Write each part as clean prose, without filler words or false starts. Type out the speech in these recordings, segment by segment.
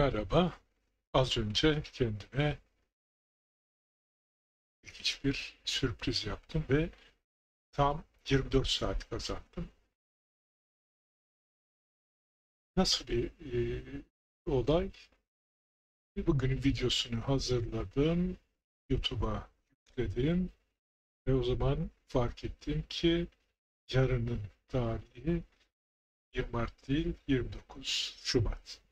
Merhaba. Az önce kendime ilginç bir sürpriz yaptım ve tam 24 saat kazandım. Nasıl bir olay? Bugünün videosunu hazırladım, YouTube'a yükledim ve o zaman fark ettim ki yarının tarihi 20 Mart değil 29 Şubat.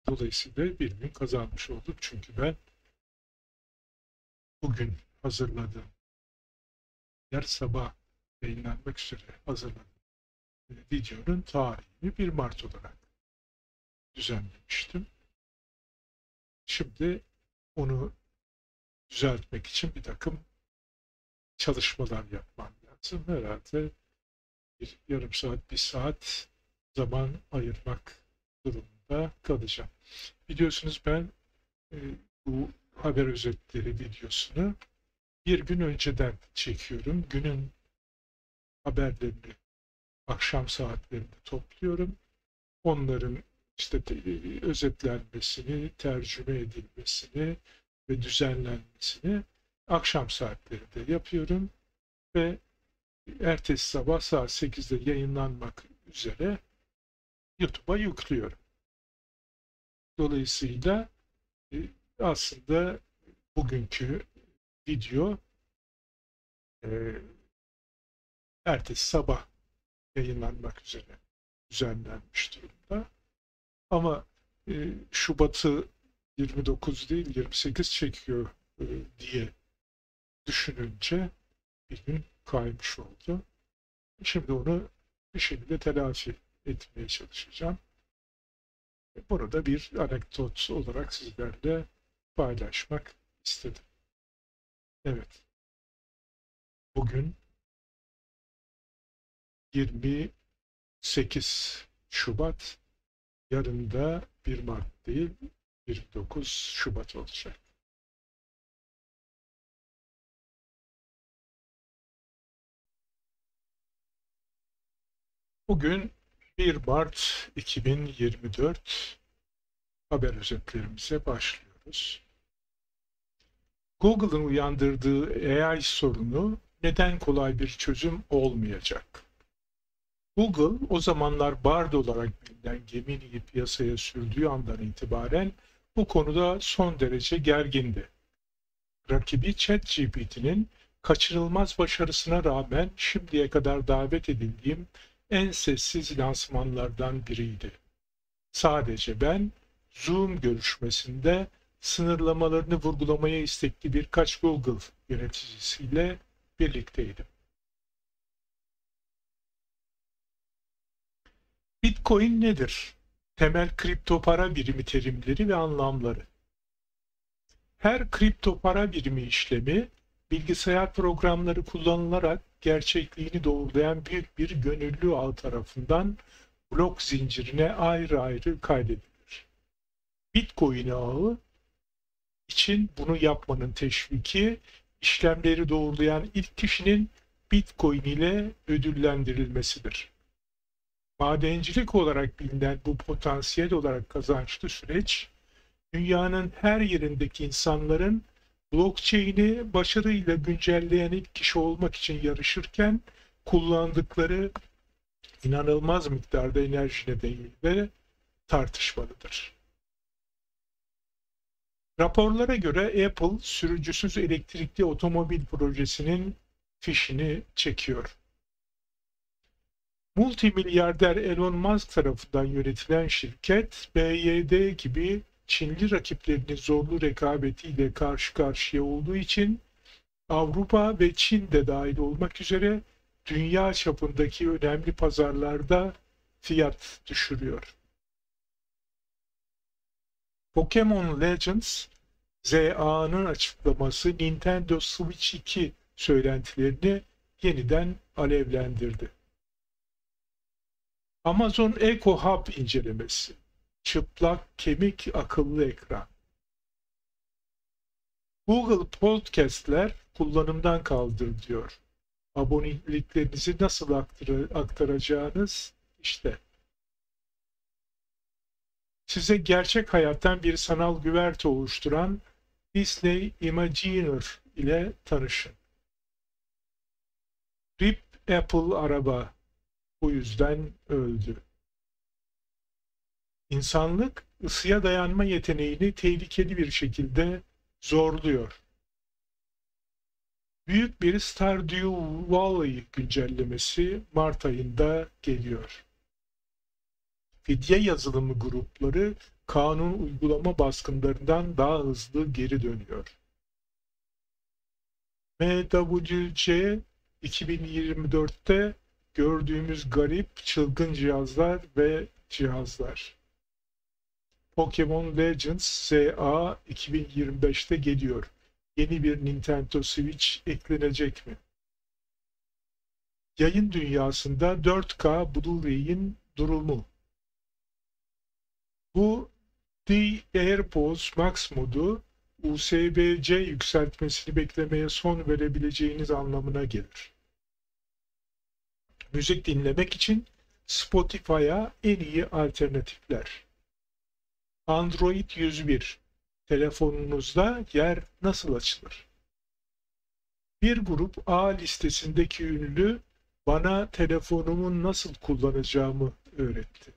Dolayısıyla bir gün kazanmış oldum çünkü ben bugün hazırladım. Yarın sabah yayınlanmak üzere hazırladım. Videonun tarihini 1 Mart olarak düzenlemiştim. Şimdi onu düzeltmek için bir takım çalışmalar yapmam lazım. Herhalde bir yarım saat, bir saat zaman ayırmak durumunda kalacağım. Biliyorsunuz ben e, bu haber özetleri videosunu bir gün önceden çekiyorum. Günün haberlerini akşam saatlerinde topluyorum. Onların işte özetlenmesini, tercüme edilmesini ve düzenlenmesini akşam saatlerinde yapıyorum ve ertesi sabah saat 8'de yayınlanmak üzere YouTube'a yüklüyorum. Dolayısıyla e, aslında bugünkü video e, ertesi sabah yayınlanmak üzere düzenlenmiş durumda. Ama Şubat'ı 29 değil 28 çekiyor diye düşününce bir gün kaymış oldu. Şimdi onu bir şekilde telafi etmeye çalışacağım. Bunu da bir anekdot olarak sizlerle paylaşmak istedim. Evet, bugün 28 Şubat, yarın da 1 Mart değil 29 Şubat olacak. Bugün 1 Mart 2024, haber özetlerimize başlıyoruz. Google'ın uyandırdığı AI sorunu neden kolay bir çözüm olmayacak? Google o zamanlar Bard olarak bilinen Gemini'yi piyasaya sürdüğü andan itibaren bu konuda son derece gergindi. Rakibi ChatGPT'nin kaçınılmaz başarısına rağmen şimdiye kadar davet edildiğim en sessiz lansmanlardan biriydi. Sadece ben Zoom görüşmesinde sınırlamalarını vurgulamaya istekli birkaç Google yöneticisiyle birlikteydim. Bitcoin nedir? Temel kripto para birimi terimleri ve anlamları. Her kripto para birimi işlemi bilgisayar programları kullanılarak gerçekliğini doğrulayan büyük bir gönüllü ağ tarafından blok zincirine ayrı ayrı kaydedilir. Bitcoin ağı için bunu yapmanın teşviki, işlemleri doğrulayan ilk kişinin Bitcoin ile ödüllendirilmesidir. Madencilik olarak bilinen bu potansiyel olarak kazançlı süreç, dünyanın her yerindeki insanların blockchain'i başarıyla güncelleyen ilk kişi olmak için yarışırken kullandıkları inanılmaz miktarda enerji nedeniyle tartışmalıdır. Raporlara göre Apple sürücüsüz elektrikli otomobil projesinin fişini çekiyor. Multimilyarder Elon Musk tarafından yönetilen şirket, BYD gibi Çinli rakiplerinin zorlu rekabetiyle karşı karşıya olduğu için Avrupa ve Çin de dahil olmak üzere dünya çapındaki önemli pazarlarda fiyat düşürüyor. Pokemon Legends, ZA'nın açıklaması Nintendo Switch 2 söylentilerini yeniden alevlendirdi. Amazon Echo Hub incelemesi. Çıplak kemik akıllı ekran. Google Podcast'ler kullanımdan kaldır diyor. Aboneliklerinizi nasıl aktaracağınız işte. Size gerçek hayattan bir sanal güverte oluşturan Disney Imagineer ile tanışın. RIP Apple araba bu yüzden öldü. İnsanlık ısıya dayanma yeteneğini tehlikeli bir şekilde zorluyor. Büyük bir Stardew Valley güncellemesi Mart ayında geliyor. Fidye yazılımı grupları kanun uygulama baskınlarından daha hızlı geri dönüyor. MWC 2024'te gördüğümüz garip, çılgın cihazlar ve cihazlar. Pokemon Legends ZA 2025'te geliyor. Yeni bir Nintendo Switch eklenecek mi? Yayın dünyasında 4K Blu-ray'in durumu. Bu The AirPods Max modu USB-C yükseltmesini beklemeye son verebileceğiniz anlamına gelir. Müzik dinlemek için Spotify'a en iyi alternatifler. Android 101. Telefonunuzda yer nasıl açılır? Bir grup A listesindeki ünlü bana telefonumu nasıl kullanacağımı öğretti.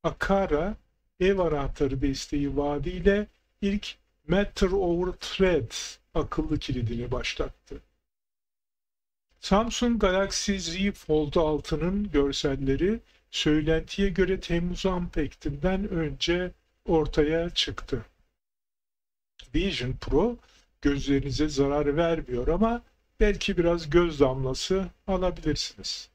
Akara ev anahtarı desteği vaadiyle ilk Matter over Thread akıllı kilidini başlattı. Samsung Galaxy Z Fold 6'nın görselleri söylentiye göre Temmuz Unpacked'den önce ortaya çıktı. Vision Pro gözlerinize zarar vermiyor ama belki biraz göz damlası alabilirsiniz.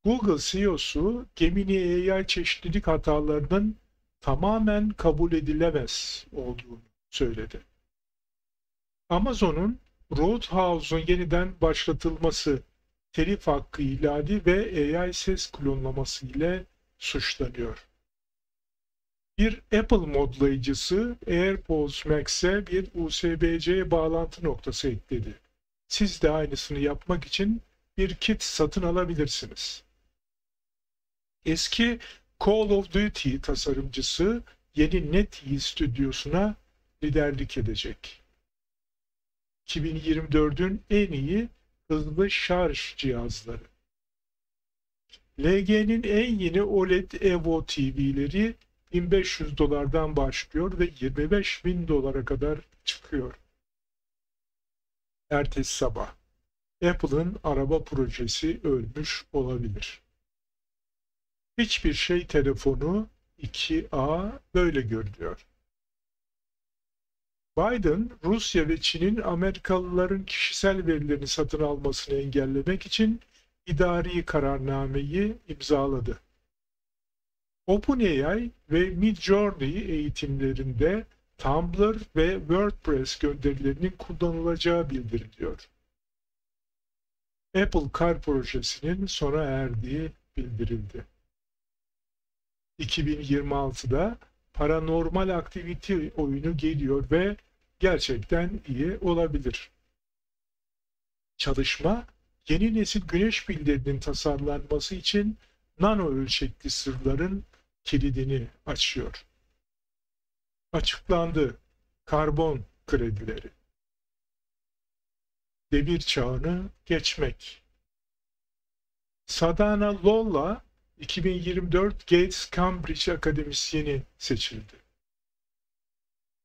Google CEO'su Gemini AI çeşitlilik hatalarının tamamen kabul edilemez olduğunu söyledi. Amazon'un Roadhouse'un yeniden başlatılması, telif hakkı ihlali ve AI ses klonlaması ile suçlanıyor. Bir Apple modlayıcısı AirPods Max'e bir USB-C bağlantı noktası ekledi. Siz de aynısını yapmak için bir kit satın alabilirsiniz. Eski Call of Duty tasarımcısı yeni NetEase stüdyosuna liderlik edecek. 2024'ün en iyi hızlı şarj cihazları. LG'nin en yeni OLED Evo TV'leri $1500'dan başlıyor ve $25.000 kadar çıkıyor. Ertesi sabah Apple'ın araba projesi ölmüş olabilir. Hiçbir şey telefonu 2A böyle görünüyor. Biden, Rusya ve Çin'in Amerikalıların kişisel verilerini satın almasını engellemek için idari kararnameyi imzaladı. OpenAI ve Midjourney eğitimlerinde Tumblr ve WordPress gönderilerinin kullanılacağı bildiriliyor. Apple Car projesinin sona erdiği bildirildi. 2026'da Paranormal Activity oyunu geliyor ve gerçekten iyi olabilir. Çalışma, yeni nesil güneş pillerinin tasarlanması için nano ölçekli sırların kilidini açıyor. Açıklandı. Karbon kredileri. Demir çağını geçmek. Sadhana Lolla 2024 Gates Cambridge akademisyeni seçildi.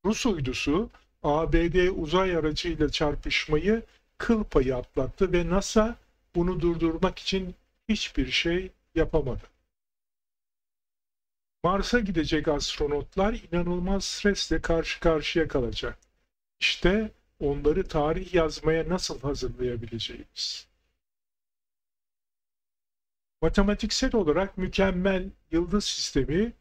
Rus uydusu ABD uzay aracıyla çarpışmayı kıl payı atlattı ve NASA bunu durdurmak için hiçbir şey yapamadı. Mars'a gidecek astronotlar inanılmaz stresle karşı karşıya kalacak. İşte onları tarih yazmaya nasıl hazırlayabileceğimiz. Matematiksel olarak mükemmel yıldız sistemi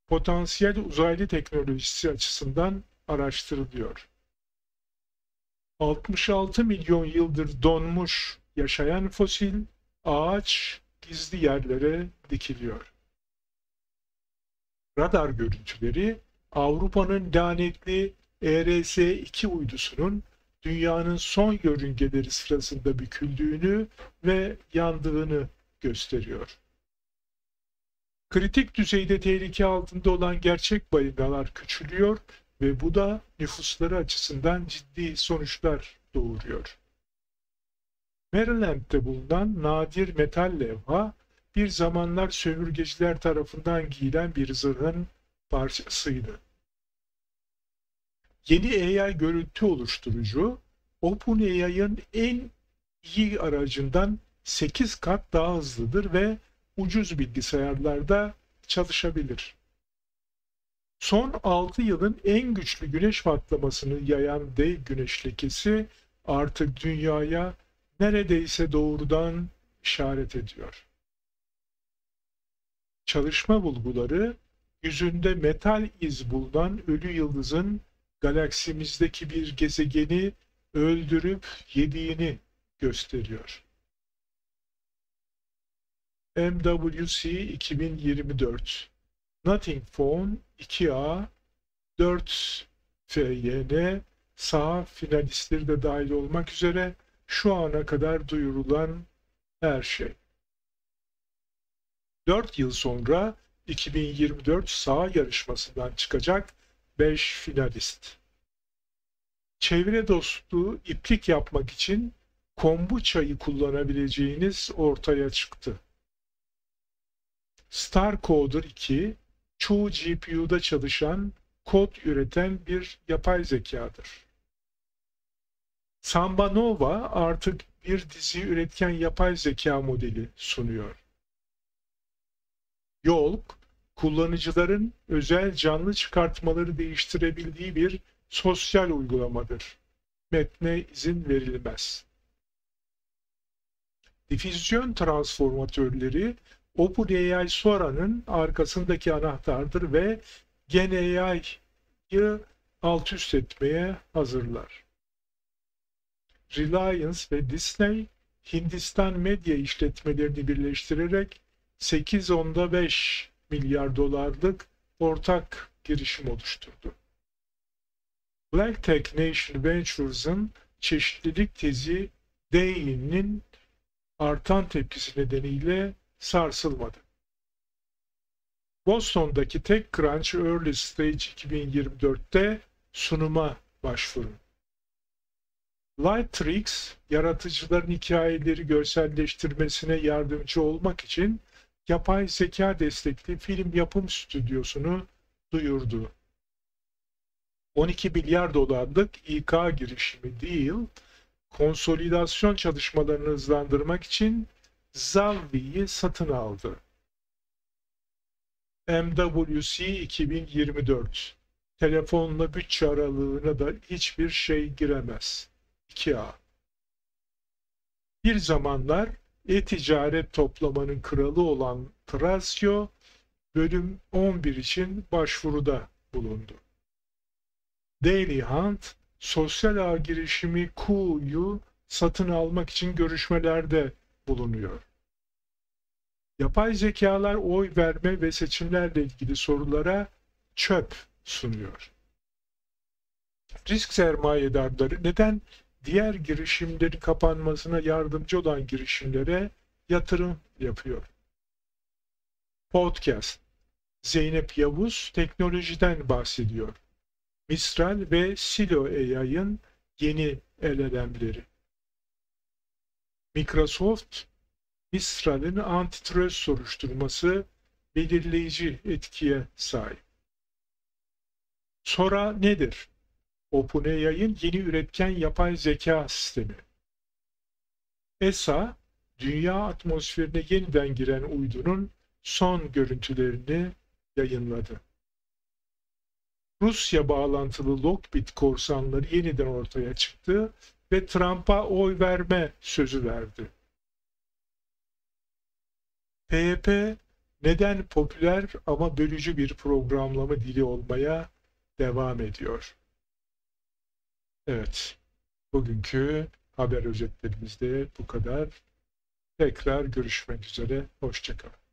potansiyel uzaylı teknolojisi açısından araştırılıyor. 66 milyon yıldır donmuş yaşayan fosil ağaç gizli yerlere dikiliyor. Radar görüntüleri Avrupa'nın lanetli ERS-2 uydusunun dünyanın son yörüngeleri sırasında büküldüğünü ve yandığını gösteriyor. Kritik düzeyde tehlike altında olan gerçek balinalar küçülüyor ve bu da nüfusları açısından ciddi sonuçlar doğuruyor. Maryland'de bulunan nadir metal levha, bir zamanlar sömürgeciler tarafından giyilen bir zırhın parçasıydı. Yeni AI görüntü oluşturucu, OpenAI'ın en iyi aracından 8 kat daha hızlıdır ve ucuz bilgisayarlarda çalışabilir. Son 6 yılın en güçlü güneş patlamasını yayan dev güneş lekesi artık dünyaya neredeyse doğrudan işaret ediyor. Çalışma bulguları, yüzünde metal iz bulunan ölü yıldızın galaksimizdeki bir gezegeni öldürüp yediğini gösteriyor. MWC 2024 Nothing Phone 2A 4 FYN saha finalistleri de dahil olmak üzere şu ana kadar duyurulan her şey. 4 yıl sonra 2024 saha yarışmasından çıkacak 5 finalist. Çevre dostu iplik yapmak için kombuçayı kullanabileceğiniz ortaya çıktı. StarCoder 2, çoğu GPU'da çalışan, kod üreten bir yapay zekadır. Samba Nova artık bir dizi üretken yapay zeka modeli sunuyor. Yolk, kullanıcıların özel canlı çıkartmaları değiştirebildiği bir sosyal uygulamadır. Metne izin verilmez. Difüzyon transformatörleri OpenAI Sora'nın arkasındaki anahtardır ve GenAI'yı alt üst etmeye hazırlar. Reliance ve Disney, Hindistan medya işletmelerini birleştirerek 8.5 milyar dolarlık ortak girişim oluşturdu. Black Tech Nation Ventures'ın çeşitlilik tezi DEI'nin artan tepkisi nedeniyle sarsılmadı. Boston'daki TechCrunch Early Stage 2024'te sunuma başvurun. Lightricks, yaratıcıların hikayeleri görselleştirmesine yardımcı olmak için yapay zeka destekli film yapım stüdyosunu duyurdu. 12 milyar dolarlık İK girişimi Deal, konsolidasyon çalışmalarını hızlandırmak için Zalvi'yi satın aldı. MWC 2024 telefonla bütçe aralığına da hiçbir şey giremez. 2A. Bir zamanlar e-ticaret toplamanın kralı olan Thrasio, bölüm 11 için başvuruda bulundu. Daily Hunt, sosyal ağ girişimi Q'yu satın almak için görüşmelerde bulunuyor. Yapay zekalar oy verme ve seçimlerle ilgili sorulara çöp sunuyor. Risk sermayedarları neden diğer girişimlerin kapanmasına yardımcı olan girişimlere yatırım yapıyor? Podcast. Zeynep Yavuz teknolojiden bahsediyor. Mistral ve Silo AI'ın yeni LLM'leri. Microsoft, Mistral'in antitrust soruşturması belirleyici etkiye sahip. Sora nedir? OpenAI'ın yeni üretken yapay zeka sistemi. ESA, dünya atmosferine yeniden giren uydunun son görüntülerini yayınladı. Rusya bağlantılı Lockbit korsanları yeniden ortaya çıktı ve Trump'a oy verme sözü verdi. PHP neden popüler ama bölücü bir programlama dili olmaya devam ediyor? Evet, bugünkü haber özetlerimizde bu kadar. Tekrar görüşmek üzere, hoşça kalın.